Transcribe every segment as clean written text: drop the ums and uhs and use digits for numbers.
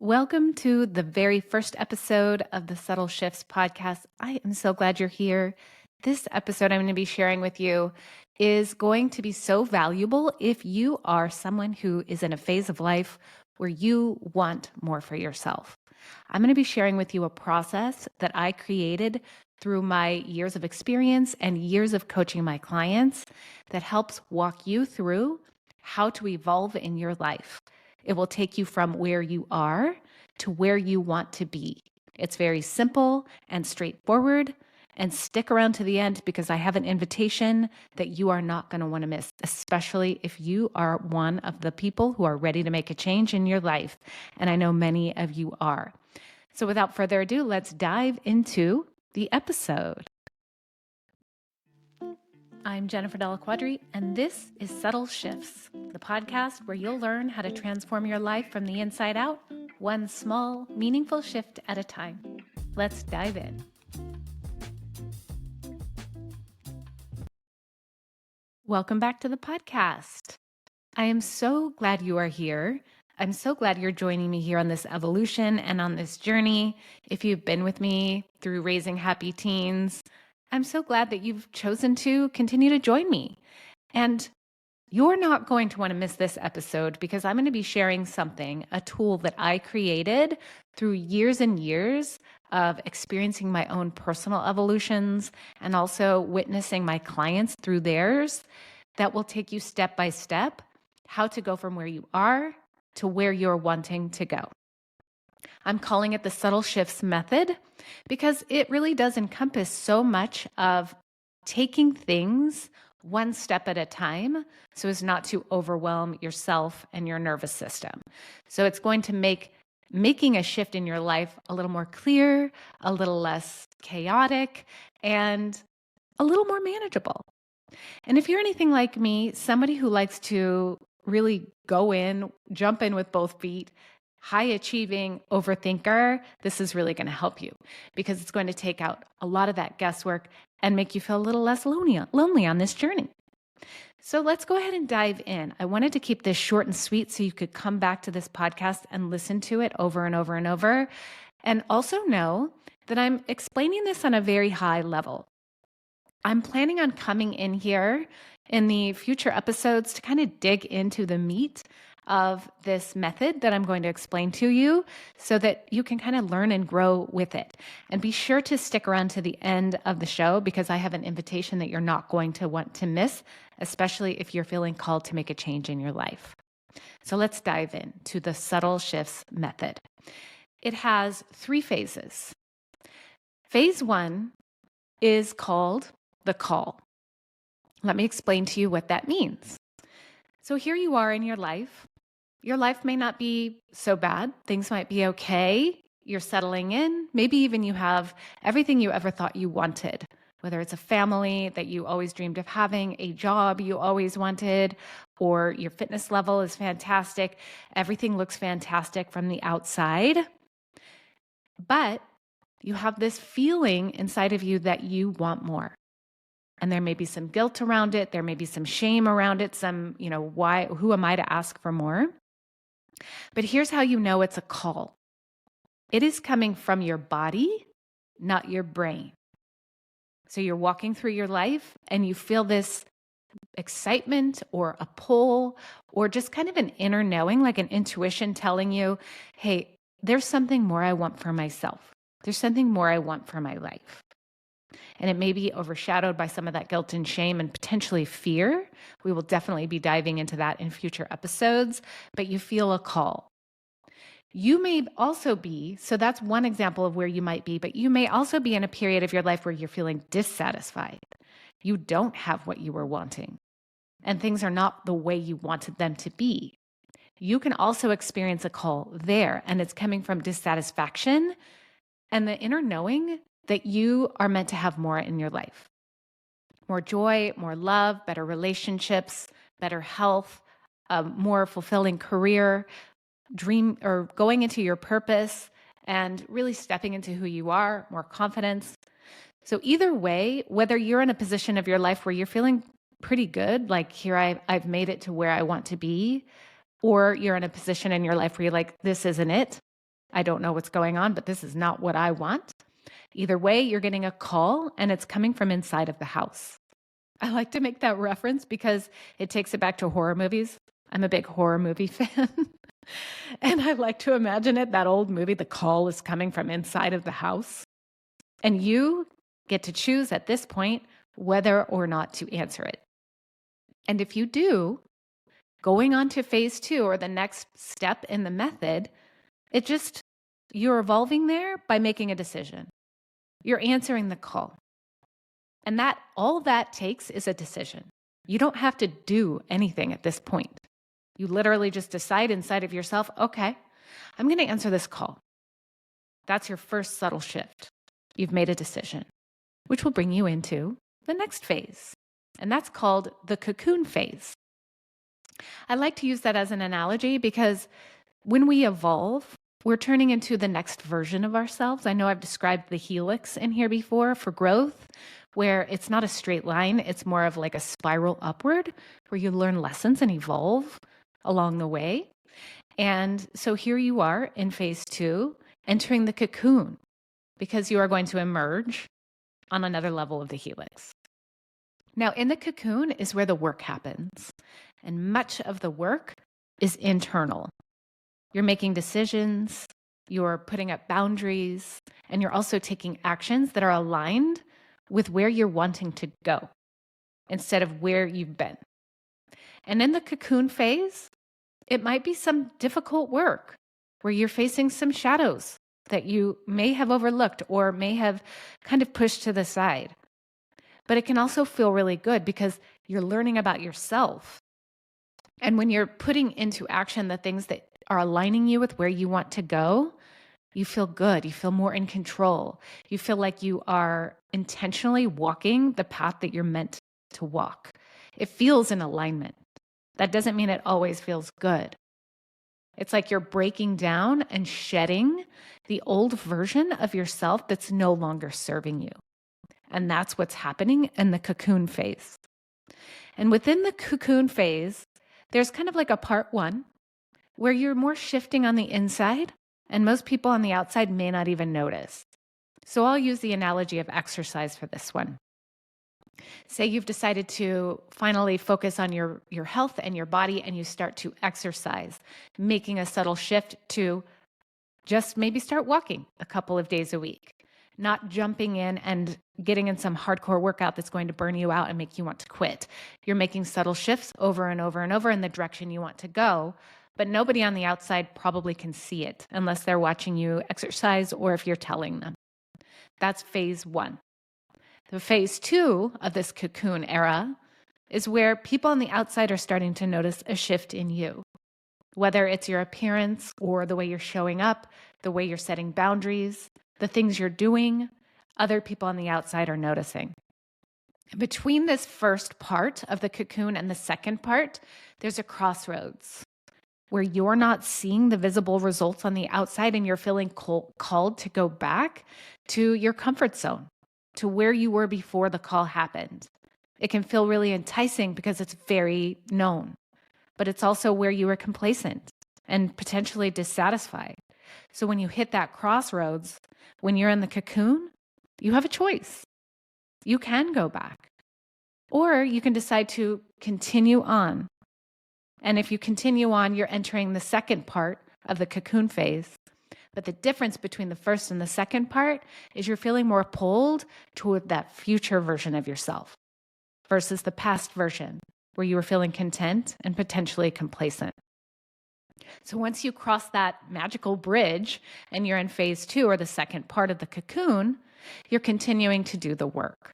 Welcome to the very first episode of the Subtle Shifts podcast. I am so glad you're here. This episode I'm going to be sharing with you is going to be so valuable if you are someone who is in a phase of life where you want more for yourself. I'm going to be sharing with you a process that I created through my years of experience and years of coaching my clients that helps walk you through how to evolve in your life. It will take you from where you are to where you want to be. It's very simple and straightforward. And stick around to the end because I have an invitation that you are not going to want to miss, especially if you are one of the people who are ready to make a change in your life. And I know many of you are. So without further ado, let's dive into the episode. I'm Jennifer Della Quadri, and this is Subtle Shifts, the podcast where you'll learn how to transform your life from the inside out, one small, meaningful shift at a time. Let's dive in. Welcome back to the podcast. I am so glad you are here. I'm so glad you're joining me here on this evolution and on this journey. If you've been with me through raising happy teens, I'm so glad that you've chosen to continue to join me. And you're not going to want to miss this episode because I'm going to be sharing something, a tool that I created through years and years of experiencing my own personal evolutions and also witnessing my clients through theirs that will take you step by step how to go from where you are to where you're wanting to go. I'm calling it the Subtle Shifts method because it really does encompass so much of taking things one step at a time so as not to overwhelm yourself and your nervous system. So it's going to make making a shift in your life a little more clear, a little less chaotic, and a little more manageable. And if you're anything like me, somebody who likes to really jump in with both feet, high achieving overthinker, this is really going to help you because it's going to take out a lot of that guesswork and make you feel a little less lonely on this journey. So let's go ahead and dive in. I wanted to keep this short and sweet so you could come back to this podcast and listen to it over and over and over. And also know that I'm explaining this on a very high level. I'm planning on coming in here in the future episodes to kind of dig into the meat of this method that I'm going to explain to you so that you can kind of learn and grow with it. And be sure to stick around to the end of the show because I have an invitation that you're not going to want to miss, especially if you're feeling called to make a change in your life. So let's dive in to the Subtle Shifts method. It has 3 phases. Phase 1 is called the call. Let me explain to you what that means. So here you are in your life. Your life may not be so bad. Things might be okay. You're settling in. Maybe even you have everything you ever thought you wanted, whether it's a family that you always dreamed of having, a job you always wanted, or your fitness level is fantastic. Everything looks fantastic from the outside. But you have this feeling inside of you that you want more. And there may be some guilt around it. There may be some shame around it. Who am I to ask for more? But here's how you know it's a call. It is coming from your body, not your brain. So you're walking through your life and you feel this excitement or a pull or just kind of an inner knowing, like an intuition telling you, hey, there's something more I want for myself. There's something more I want for my life. And it may be overshadowed by some of that guilt and shame and potentially fear. We will definitely be diving into that in future episodes, but you feel a call. You may also be, so that's one example of where you might be, but you may also be in a period of your life where you're feeling dissatisfied. You don't have what you were wanting, and things are not the way you wanted them to be. You can also experience a call there, and it's coming from dissatisfaction and the inner knowing that you are meant to have more in your life. More joy, more love, better relationships, better health, a more fulfilling career, dream or going into your purpose and really stepping into who you are, more confidence. So either way, whether you're in a position of your life where you're feeling pretty good, like here I've made it to where I want to be, or you're in a position in your life where you're like, this isn't it, I don't know what's going on, but this is not what I want. Either way, you're getting a call and it's coming from inside of the house. I like to make that reference because it takes it back to horror movies. I'm a big horror movie fan. And I like to imagine it, that old movie, the call is coming from inside of the house. And you get to choose at this point whether or not to answer it. And if you do, going on to phase 2 or the next step in the method, you're evolving there by making a decision. You're answering the call. And all that takes is a decision. You don't have to do anything at this point. You literally just decide inside of yourself, okay, I'm going to answer this call. That's your first subtle shift. You've made a decision, which will bring you into the next phase. And that's called the cocoon phase. I like to use that as an analogy because when we evolve, we're turning into the next version of ourselves. I know I've described the helix in here before for growth, where it's not a straight line. It's more of like a spiral upward where you learn lessons and evolve along the way. And so here you are in phase 2, entering the cocoon, because you are going to emerge on another level of the helix. Now, in the cocoon is where the work happens. And much of the work is internal. You're making decisions, you're putting up boundaries, and you're also taking actions that are aligned with where you're wanting to go instead of where you've been. And in the cocoon phase, it might be some difficult work where you're facing some shadows that you may have overlooked or may have kind of pushed to the side. But it can also feel really good because you're learning about yourself. And when you're putting into action the things that are aligning you with where you want to go, you feel good. You feel more in control. You feel like you are intentionally walking the path that you're meant to walk. It feels in alignment. That doesn't mean it always feels good. It's like you're breaking down and shedding the old version of yourself that's no longer serving you. And that's what's happening in the cocoon phase. And within the cocoon phase, there's kind of like a part 1 where you're more shifting on the inside, and most people on the outside may not even notice. So I'll use the analogy of exercise for this one. Say you've decided to finally focus on your health and your body, and you start to exercise, making a subtle shift to just maybe start walking a couple of days a week, not jumping in and getting in some hardcore workout that's going to burn you out and make you want to quit. You're making subtle shifts over and over and over in the direction you want to go, but nobody on the outside probably can see it unless they're watching you exercise or if you're telling them. That's phase 1. The phase 2 of this cocoon era is where people on the outside are starting to notice a shift in you, whether it's your appearance or the way you're showing up, the way you're setting boundaries, the things you're doing. Other people on the outside are noticing. Between this first part of the cocoon and the second part, there's a crossroads where you're not seeing the visible results on the outside and you're feeling called to go back to your comfort zone, to where you were before the call happened. It can feel really enticing because it's very known, but it's also where you were complacent and potentially dissatisfied. So when you hit that crossroads, when you're in the cocoon, you have a choice. You can go back, or you can decide to continue on. And if you continue on, you're entering the second part of the cocoon phase. But the difference between the first and the second part is you're feeling more pulled toward that future version of yourself versus the past version where you were feeling content and potentially complacent. So once you cross that magical bridge and you're in phase 2 or the second part of the cocoon, you're continuing to do the work.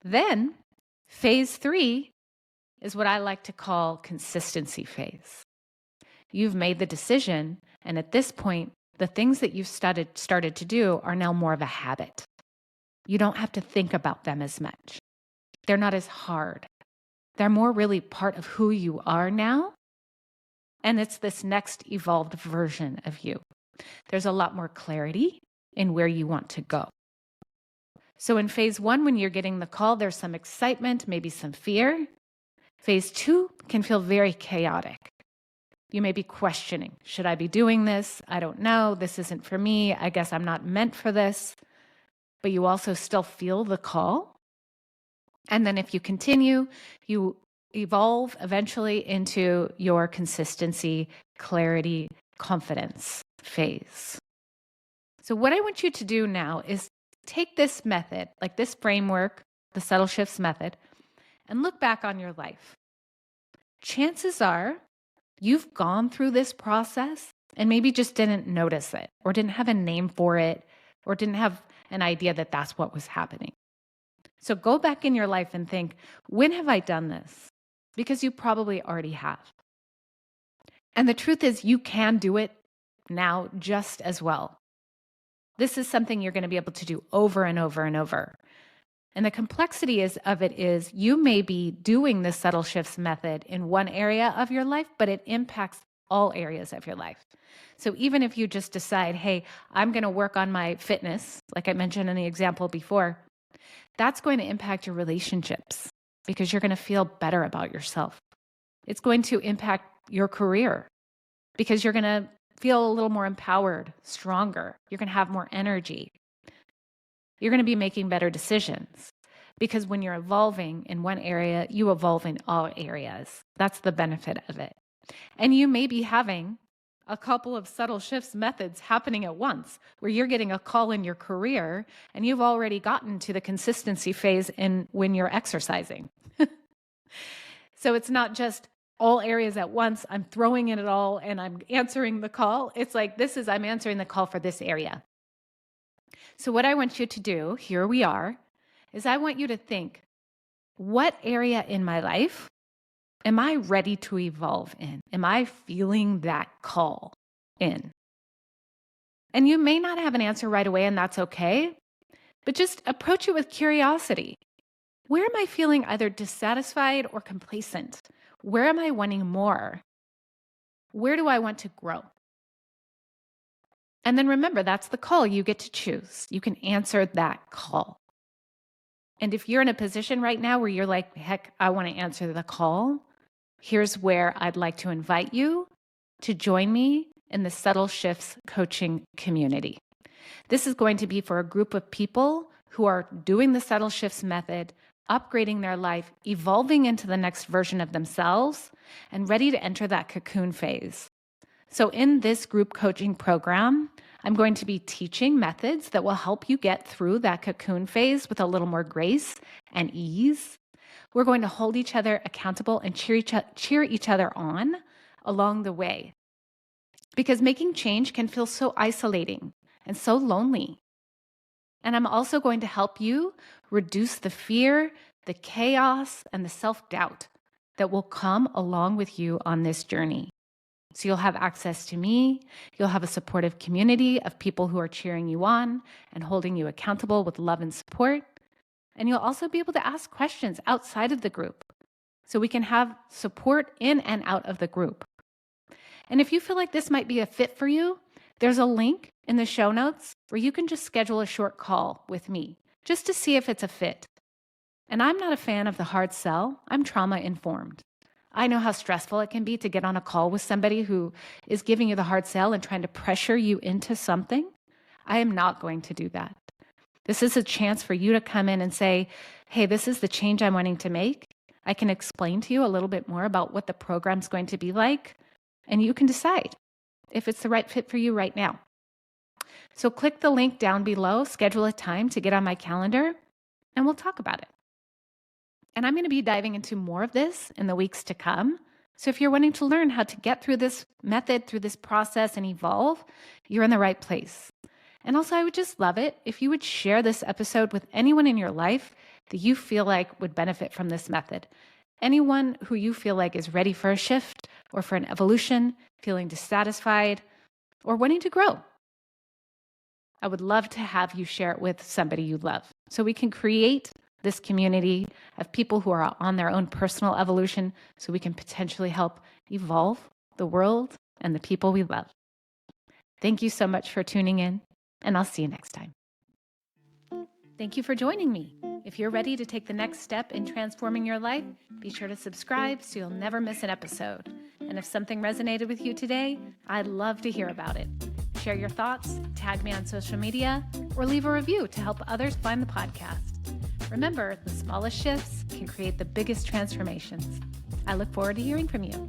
Then phase 3 is what I like to call consistency phase. You've made the decision, and at this point, the things that you've started to do are now more of a habit. You don't have to think about them as much. They're not as hard. They're more really part of who you are now. And it's this next evolved version of you. There's a lot more clarity in where you want to go. So in phase 1, when you're getting the call, there's some excitement, maybe some fear. Phase 2 can feel very chaotic. You may be questioning, should I be doing this? I don't know. This isn't for me. I guess I'm not meant for this. But you also still feel the call. And then if you continue, you evolve eventually into your consistency, clarity, confidence phase. So what I want you to do now is take this method, like this framework, the subtle shifts method, and look back on your life. Chances are you've gone through this process and maybe just didn't notice it or didn't have a name for it or didn't have an idea that that's what was happening. So go back in your life and think, when have I done this? Because you probably already have. And the truth is, you can do it now just as well. This is something you're going to be able to do over and over and over. And the complexity of it is you may be doing the subtle shifts method in one area of your life, but it impacts all areas of your life. So even if you just decide, hey, I'm going to work on my fitness, like I mentioned in the example before, that's going to impact your relationships because you're going to feel better about yourself. It's going to impact your career because you're going to feel a little more empowered, stronger. You're going to have more energy. You're going to be making better decisions because when you're evolving in one area, you evolve in all areas. That's the benefit of it. And you may be having a couple of subtle shifts methods happening at once where you're getting a call in your career and you've already gotten to the consistency phase in when you're exercising. So it's not just all areas at once. I'm throwing in it all and I'm answering the call. It's like, I'm answering the call for this area. So what I want you to do, here we are, is I want you to think, what area in my life am I ready to evolve in? Am I feeling that call in? And you may not have an answer right away, and that's okay, but just approach it with curiosity. Where am I feeling either dissatisfied or complacent? Where am I wanting more? Where do I want to grow? And then remember, that's the call you get to choose. You can answer that call. And if you're in a position right now where you're like, heck, I want to answer the call, here's where I'd like to invite you to join me in the Subtle Shifts coaching community. This is going to be for a group of people who are doing the Subtle Shifts method, upgrading their life, evolving into the next version of themselves, and ready to enter that cocoon phase. So in this group coaching program, I'm going to be teaching methods that will help you get through that cocoon phase with a little more grace and ease. We're going to hold each other accountable and cheer each other on along the way. Because making change can feel so isolating and so lonely. And I'm also going to help you reduce the fear, the chaos, and the self-doubt that will come along with you on this journey. So you'll have access to me, you'll have a supportive community of people who are cheering you on and holding you accountable with love and support. And you'll also be able to ask questions outside of the group so we can have support in and out of the group. And if you feel like this might be a fit for you, there's a link in the show notes where you can just schedule a short call with me just to see if it's a fit. And I'm not a fan of the hard sell. I'm trauma informed. I know how stressful it can be to get on a call with somebody who is giving you the hard sell and trying to pressure you into something. I am not going to do that. This is a chance for you to come in and say, hey, this is the change I'm wanting to make. I can explain to you a little bit more about what the program's going to be like, and you can decide if it's the right fit for you right now. So click the link down below, schedule a time to get on my calendar, and we'll talk about it. And I'm going to be diving into more of this in the weeks to come. So if you're wanting to learn how to get through this method, through this process and evolve, you're in the right place. And also, I would just love it if you would share this episode with anyone in your life that you feel like would benefit from this method. Anyone who you feel like is ready for a shift or for an evolution, feeling dissatisfied, or wanting to grow. I would love to have you share it with somebody you love so we can create this community of people who are on their own personal evolution so we can potentially help evolve the world and the people we love. Thank you so much for tuning in, and I'll see you next time. Thank you for joining me. If you're ready to take the next step in transforming your life, be sure to subscribe so you'll never miss an episode. And if something resonated with you today, I'd love to hear about it. Share your thoughts, tag me on social media, or leave a review to help others find the podcast. Remember, the smallest shifts can create the biggest transformations. I look forward to hearing from you.